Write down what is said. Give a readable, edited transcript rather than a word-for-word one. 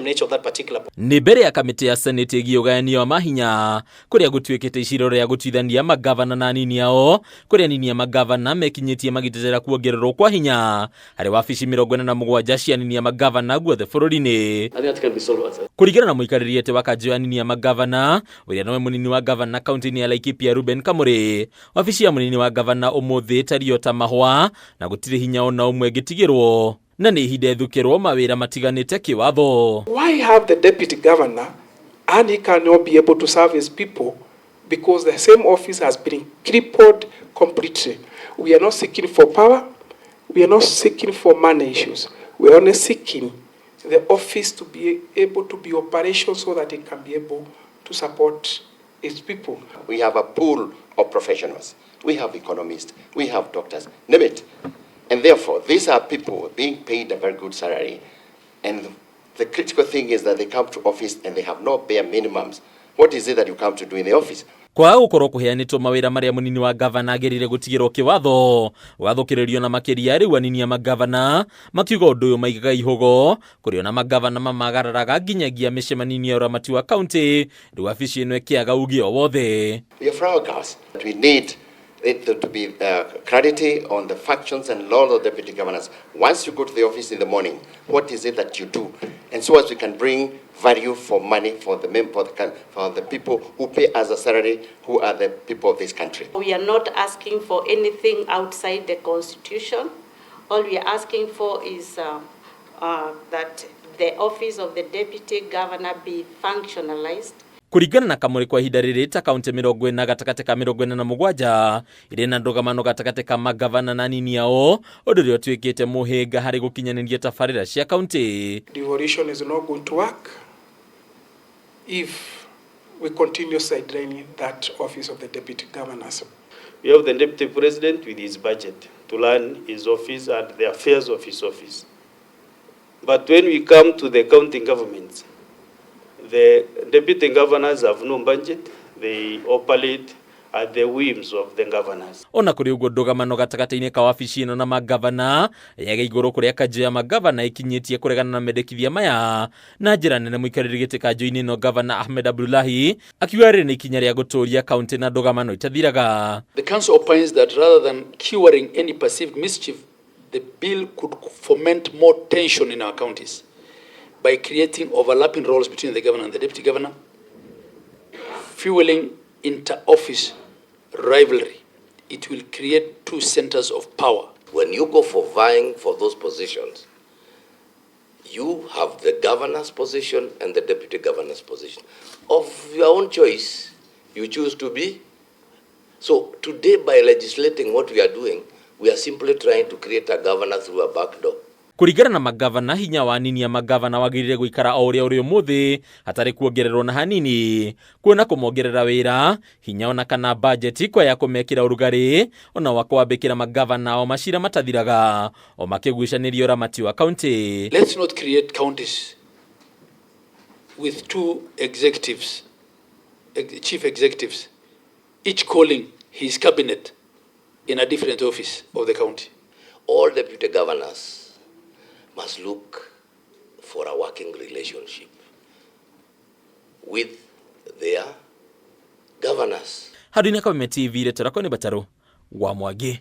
Nĩ mbere ya kamĩtĩ ya Senate ĩgiĩ ũgayania wa mahinya kũrĩa gũtuĩkĩte icira rĩa gũtuithania magavana na anini ao, kũrĩa anini a magavana mekinyĩtie magĩtetera kuongererwo kwa hinya harĩ wabici 47 cia anini a magavana guothe bũrũri-inĩ. Kuringana na mũikarĩri gĩtĩ wa Kanju ya anini a magavana, ũrĩa nowe munini wa gavana kaunti-ini ya Laikipia Ruben Kamũrĩ, wabici ya munini wa gavana ũmũthĩ ĩtario ta mahũa na gũtirĩ hinya ona ũmwe ngĩtigĩrwo. Na nĩ ihinda ithukĩrwo mawĩra matiganĩte kĩwatho. Why have the deputy governor and he cannot be able to serve his people because the same office has been crippled completely? We are not seeking for power. We are not seeking for money issues. We are only seeking the office to be able to be operational so that it can be able to support its people. We have a pool of professionals. We have economists. We have doctors. Name it. And therefore, these are people being paid a very good salary. And the critical thing is that they come to office and they have no bare minimums. What is it that you come to do in the office? Kwa gũkorwo kũheanĩtwo mawĩra marĩa munini wa gavana agerire gũtigĩrwo kĩwatho gwathũkĩrĩrio na makĩria rĩu anini a magavana makiuga ũndũ ũyũ maigaga ihũgo kũrĩ ona magavana mamagararaga nginyagia mĩcemanio ya ũramati wa kaunti rĩu wabici ĩno ĩkĩaga uge o wothe. We are fragile. We need it to be clarity on the functions and laws of deputy governors. Once you go to the office in the morning, what is it that you do? And so as we can bring value for money for the people who pay us a salary, who are the people of this country. We are not asking for anything outside the constitution. All we are asking for is that the office of the deputy governor be functionalized. Kuringana na Kamũrĩ kwa ihinda rĩrĩ ta kaunti 40 gatagatĩ ka 47 irĩ na ndugamano gatagatĩ ka magavana na anini ao, ũndũ ũrĩa ũtuĩkĩte mũhĩnga harĩ gũkinyanĩria tabarĩra cia kaunti. Devolution is not going to work if we continue sidelining that office of the deputy governors. We have the deputy president with his budget to run his office and the affairs of his office. But when we come to the county governments, the deputy governors have no budget. They operate at the whims of the governors. Ona kũrĩ ũguo ndugamano gatagatĩ-inĩ ka wabici ĩno na magavana yaga igũrũ kũrĩa Kanju ya magavana ikinyĩtie kuringana na mendekithia maya na njĩra nene mũikarĩri gĩtĩ Kanju-inĩ ĩno gavana Ahmed Abdullahi akiuga rĩrĩ nĩ ikinya rĩa gũtũũria kaunti na ndugamano itathiraga. The council opines that rather than curing any perceived mischief, the bill could foment more tension in our counties by creating overlapping roles between the governor and the deputy governor, fueling inter-office rivalry. It will create two centers of power. When you go for vying for those positions, you have the governor's position and the deputy governor's position. Of your own choice, you choose to be. So today, by legislating what we are doing, we are simply trying to create a governor through a back door. Kuringana na magavana hinya wa anini a magavana wagĩrĩire gũikara o ũrĩa ũrĩ ũmũthĩ hatarĩ kuongererwo na hanini, kuona kũmongerera wĩra hinya ona kana bajeti kwa ya kũmekĩra ũrugarĩ ona wa kwambĩkĩra magavana o macira matathiraga o makĩgucanĩria ũramati wa kaunti. Let's not create counties with two executives, chief executives, each calling his cabinet in a different office of the county. All deputy governors must look for a working relationship with their governors. Hadina kwa TV retera kwa ni Bataro wa Mwage.